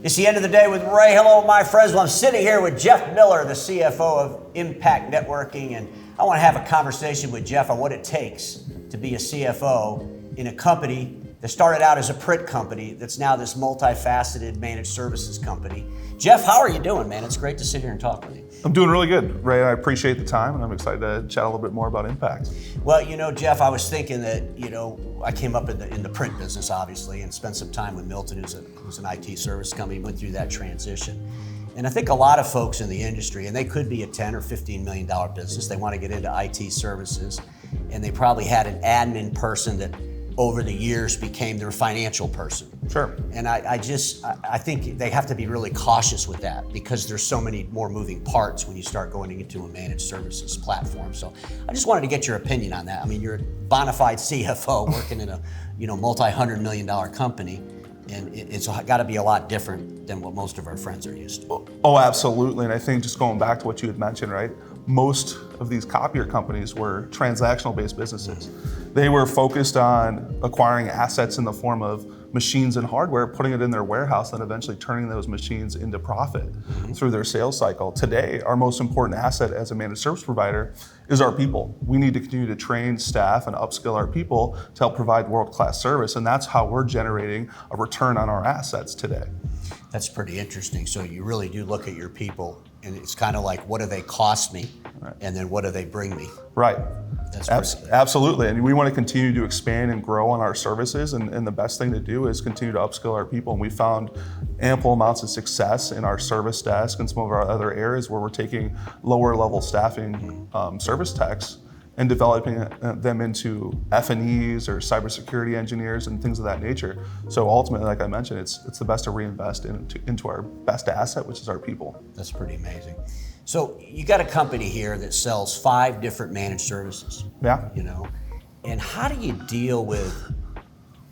It's the end of the day with Ray. Hello, my friends. Well, I'm sitting here with Jeff Miller, the CFO of Impact Networking, and I want to have a conversation with Jeff on what it takes to be a CFO in a company that started out as a print company that's now this multifaceted managed services company. Jeff, how are you doing, man? It's great to sit here and talk with you. I'm doing really good, Ray. I appreciate the time, and I'm excited to chat a little bit more about Impact. Well, Jeff, I was thinking that, I came up in the print business, obviously, and spent some time with Milton, who's an IT service company, went through that transition. And I think a lot of folks in the industry, and they could be a $10 or $15 million business, they want to get into IT services, and they probably had an admin person that over the years became their financial person. Sure. And I think they have to be really cautious with that because there's so many more moving parts when you start going into a managed services platform. So I just wanted to get your opinion on that. I mean, you're a bona fide CFO working in a multi-$100 million company, and it's got to be a lot different than what most of our friends are used to. Oh, absolutely. And I think just going back to what you had mentioned, right? Most of these copier companies were transactional-based businesses. They were focused on acquiring assets in the form of machines and hardware, putting it in their warehouse, and eventually turning those machines into profit through their sales cycle. Today, our most important asset as a managed service provider is our people. We need to continue to train staff and upskill our people to help provide world-class service, and that's how we're generating a return on our assets today. That's pretty interesting. So you really do look at your people, and it's kind of like, what do they cost me? Right. And then what do they bring me? Right. That's absolutely. And we want to continue to expand and grow on our services. And the best thing to do is continue to upskill our people. And we found ample amounts of success in our service desk and some of our other areas where we're taking lower level staffing service techs and developing them into F&Es or cybersecurity engineers and things of that nature. So ultimately, like I mentioned, it's the best to reinvest into our best asset, which is our people. That's pretty amazing. So you got a company here that sells 5 different managed services. Yeah. And how do you deal with,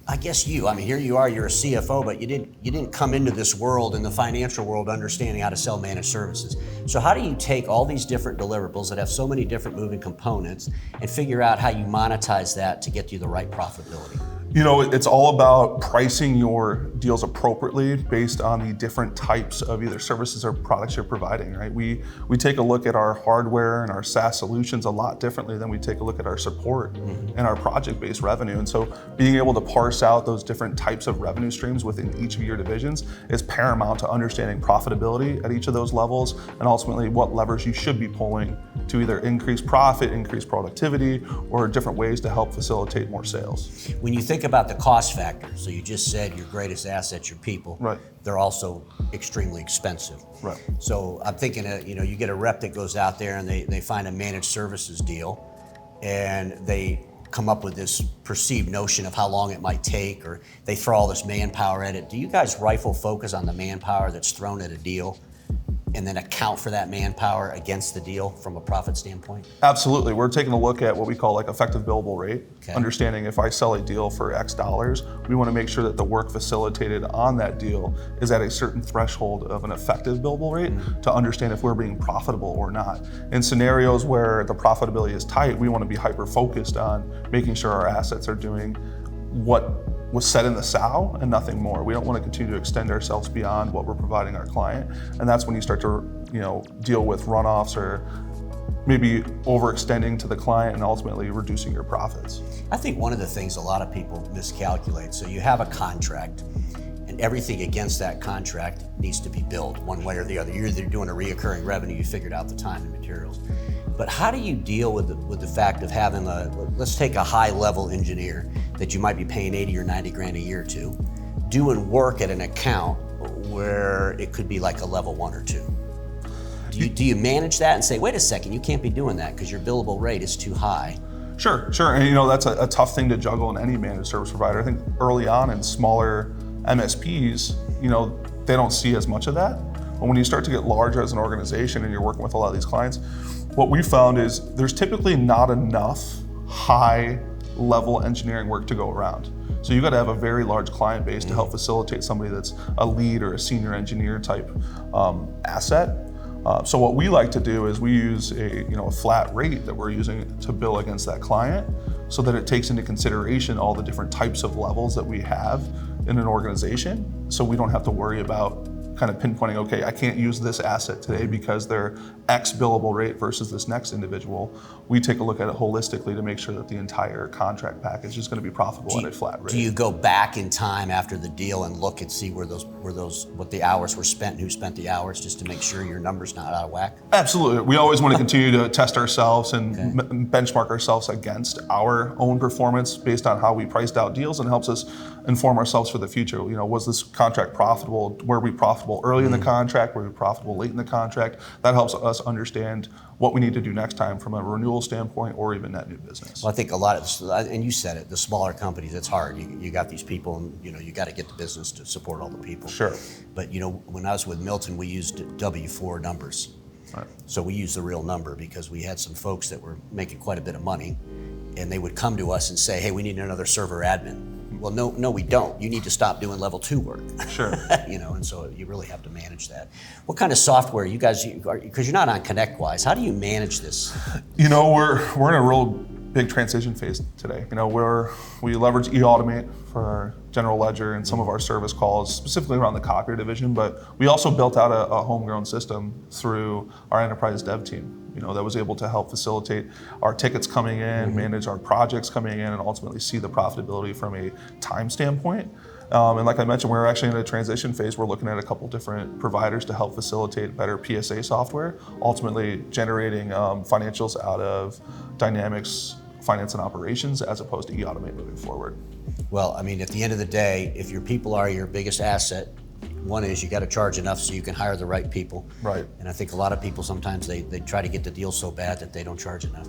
I guess here you are, you're a CFO, but you didn't come into this world, in the financial world, understanding how to sell managed services. So how do you take all these different deliverables that have so many different moving components and figure out how you monetize that to get you the right profitability? It's all about pricing your deals appropriately based on the different types of either services or products you're providing, right? We take a look at our hardware and our SaaS solutions a lot differently than we take a look at our support and our project-based revenue. And so being able to parse out those different types of revenue streams within each of your divisions is paramount to understanding profitability at each of those levels, and ultimately what levers you should be pulling to either increase profit, increase productivity, or different ways to help facilitate more sales. When you think about the cost factor, so you just said your greatest asset's your people. Right. They're also extremely expensive. Right. So I'm thinking, you get a rep that goes out there and they find a managed services deal, and they come up with this perceived notion of how long it might take, or they throw all this manpower at it. Do you guys rifle focus on the manpower that's thrown at a deal and then account for that manpower against the deal from a profit standpoint? Absolutely. We're taking a look at what we call effective billable rate. Okay. Understanding if I sell a deal for X dollars, we want to make sure that the work facilitated on that deal is at a certain threshold of an effective billable rate to understand if we're being profitable or not. In scenarios where the profitability is tight, we want to be hyper-focused on making sure our assets are doing what was set in the SOW and nothing more. We don't want to continue to extend ourselves beyond what we're providing our client. And that's when you start to deal with runoffs or maybe overextending to the client and ultimately reducing your profits. I think one of the things a lot of people miscalculate, so you have a contract and everything against that contract needs to be billed one way or the other. You're either doing a reoccurring revenue, you figured out the time and materials. But how do you deal with the fact of having let's take a high level engineer that you might be paying 80 or 90 grand a year to, doing work at an account where it could be like a level 1 or 2? Do you manage that and say, wait a second, you can't be doing that because your billable rate is too high? Sure. And that's a tough thing to juggle in any managed service provider. I think early on in smaller MSPs, they don't see as much of that. But when you start to get larger as an organization and you're working with a lot of these clients, what we found is there's typically not enough high level engineering work to go around. So you got to have a very large client base to help facilitate somebody that's a lead or a senior engineer type asset. So what we like to do is we use a flat rate that we're using to bill against that client, so that it takes into consideration all the different types of levels that we have in an organization. So we don't have to worry about kind of pinpointing, okay, I can't use this asset today because they're X billable rate versus this next individual. We take a look at it holistically to make sure that the entire contract package is going to be profitable at a flat rate. Do you go back in time after the deal and look and see what the hours were spent and who spent the hours, just to make sure your number's not out of whack? Absolutely. We always want to continue to test ourselves and benchmark ourselves against our own performance based on how we priced out deals, and helps us inform ourselves for the future. Was this contract profitable? Were we profitable early in the contract? Were we profitable late in the contract? That helps us understand what we need to do next time from a renewal standpoint or even net new business. Well, I think a lot of, and you said it, the smaller companies, it's hard. You got these people, and you got to get the business to support all the people. Sure. But when I was with Milton, we used W4 numbers. Right. So we used the real number because we had some folks that were making quite a bit of money, and they would come to us and say, hey, we need another server admin. Well, no, we don't. You need to stop doing level 2 work. Sure. And so you really have to manage that. What kind of software you guys, because you're not on ConnectWise, how do you manage this? We're in a real big transition phase today. We leverage eAutomate for our general ledger and some of our service calls, specifically around the copier division, but we also built out a homegrown system through our enterprise dev team, that was able to help facilitate our tickets coming in, manage our projects coming in, and ultimately see the profitability from a time standpoint. And like I mentioned, we're actually in a transition phase. We're looking at a couple different providers to help facilitate better PSA software, ultimately generating financials out of Dynamics Finance and Operations as opposed to eAutomate moving forward. Well, at the end of the day, if your people are your biggest asset, one is you got to charge enough so you can hire the right people. Right. And I think a lot of people sometimes they try to get the deal so bad that they don't charge enough.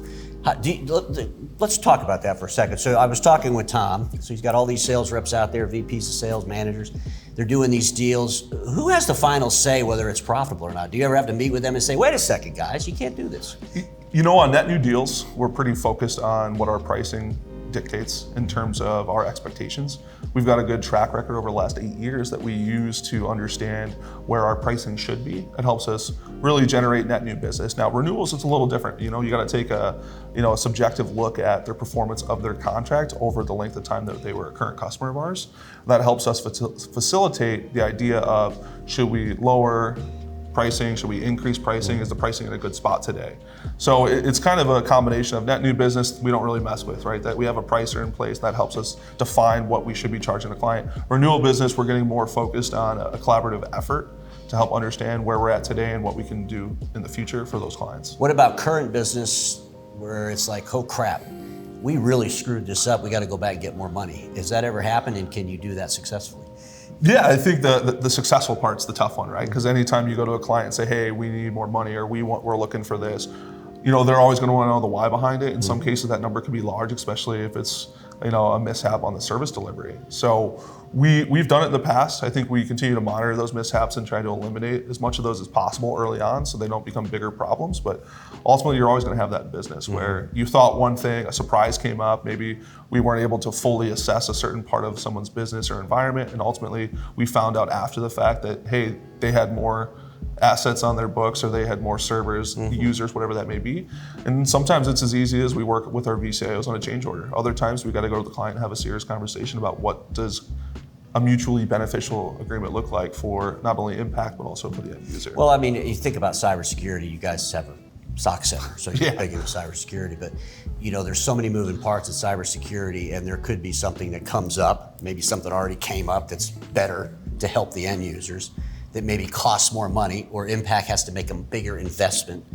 Let's talk about that for a second. So I was talking with Tom. So he's got all these sales reps out there, VPs of sales, managers. They're doing these deals. Who has the final say whether it's profitable or not? Do you ever have to meet with them and say, wait a second, guys, you can't do this? On net new deals, we're pretty focused on what our pricing dictates in terms of our expectations. We've got a good track record over the last 8 years that we use to understand where our pricing should be. It helps us really generate net new business. Now, renewals, it's a little different. You got to take a subjective look at their performance of their contract over the length of time that they were a current customer of ours. That helps us facilitate the idea of, should we lower pricing? Should we increase pricing? Is the pricing in a good spot today? So it's kind of a combination of net new business we don't really mess with, right? That we have a pricer in place that helps us define what we should be charging a client. Renewal business, we're getting more focused on a collaborative effort to help understand where we're at today and what we can do in the future for those clients. What about current business where it's like, oh crap, we really screwed this up, we got to go back and get more money? Has that ever happened, and can you do that successfully? Yeah, I think the successful part's the tough one, right? Because anytime you go to a client and say, hey, we need more money, or we're looking for this, they're always going to want to know the why behind it. In some cases, that number can be large, especially if it's a mishap on the service delivery. So we've done it in the past. I think we continue to monitor those mishaps and try to eliminate as much of those as possible early on so they don't become bigger problems. But ultimately, you're always going to have that business where you thought one thing, a surprise came up, maybe we weren't able to fully assess a certain part of someone's business or environment, and ultimately we found out after the fact that, hey, they had more assets on their books, or they had more servers, users, whatever that may be. And sometimes it's as easy as we work with our VCIOs on a change order. Other times we got to go to the client and have a serious conversation about what does a mutually beneficial agreement look like for not only impact, but also for the end user. Well, you think about cybersecurity, you guys have a SOC center, so you're big into cybersecurity, but there's so many moving parts of cybersecurity, and there could be something that comes up, maybe something already came up that's better to help the end users, that maybe costs more money, or Impact has to make a bigger investment,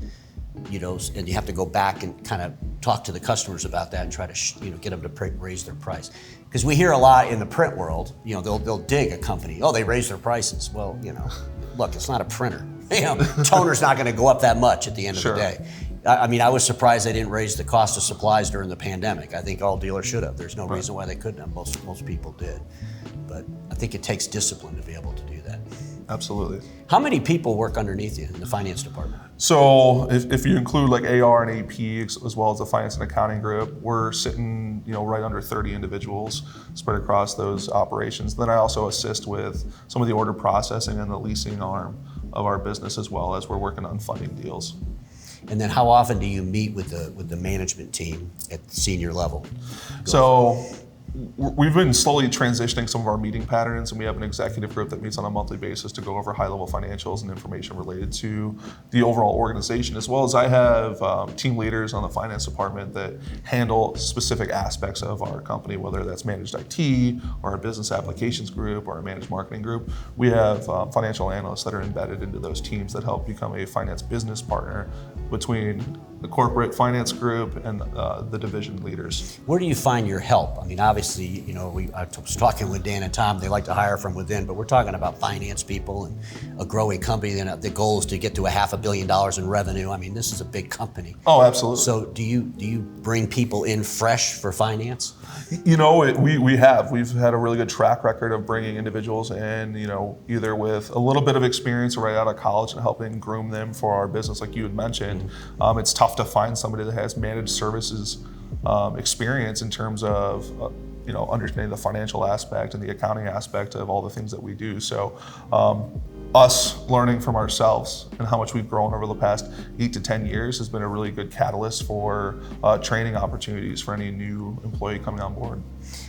and you have to go back and kind of talk to the customers about that and try to get them to raise their price. Because we hear a lot in the print world, they'll dig a company, oh, they raised their prices. Well, look, it's not a printer. Toner's not going to go up that much at the end of the day. I was surprised they didn't raise the cost of supplies during the pandemic. I think all dealers should have. There's no reason why they couldn't have. Most people did. But I think it takes discipline to be able to do that. Absolutely. How many people work underneath you in the finance department? So if you include like AR and AP as well as the finance and accounting group, we're sitting right under 30 individuals spread across those operations. Then I also assist with some of the order processing and the leasing arm of our business, as well as we're working on funding deals. And then how often do you meet with the management team at the senior level? So we've been slowly transitioning some of our meeting patterns, and we have an executive group that meets on a monthly basis to go over high-level financials and information related to the overall organization, as well as I have team leaders on the finance department that handle specific aspects of our company, whether that's managed IT or our business applications group or our managed marketing group. We have financial analysts that are embedded into those teams that help become a finance business partner between the corporate finance group and the division leaders. Where do you find your help? I mean, obviously, I was talking with Dan and Tom, they like to hire from within, but we're talking about finance people and a growing company, and the goal is to get to $500 million in revenue. I mean, this is a big company. Oh, absolutely. So do you bring people in fresh for finance? We have. We've had a really good track record of bringing individuals in, either with a little bit of experience right out of college and helping groom them for our business, like you had mentioned. It's tough to find somebody that has managed services experience in terms of, understanding the financial aspect and the accounting aspect of all the things that we do. So us learning from ourselves and how much we've grown over the past 8 to 10 years has been a really good catalyst for training opportunities for any new employee coming on board.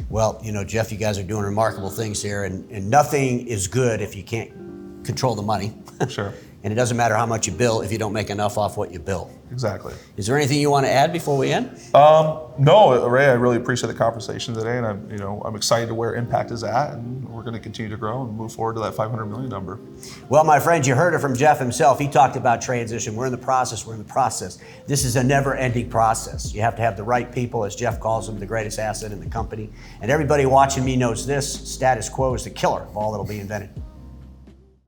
Well, Jeff, you guys are doing remarkable things here, and nothing is good if you can't control the money. Sure. And it doesn't matter how much you bill if you don't make enough off what you bill. Exactly. Is there anything you want to add before we end? No, Ray, I really appreciate the conversation today, and I'm excited to where Impact is at, and we're going to continue to grow and move forward to that 500 million number. Well, my friends, you heard it from Jeff himself. He talked about transition. We're in the process. This is a never-ending process. You have to have the right people, as Jeff calls them, the greatest asset in the company. And everybody watching me knows this: status quo is the killer of all that'll be invented.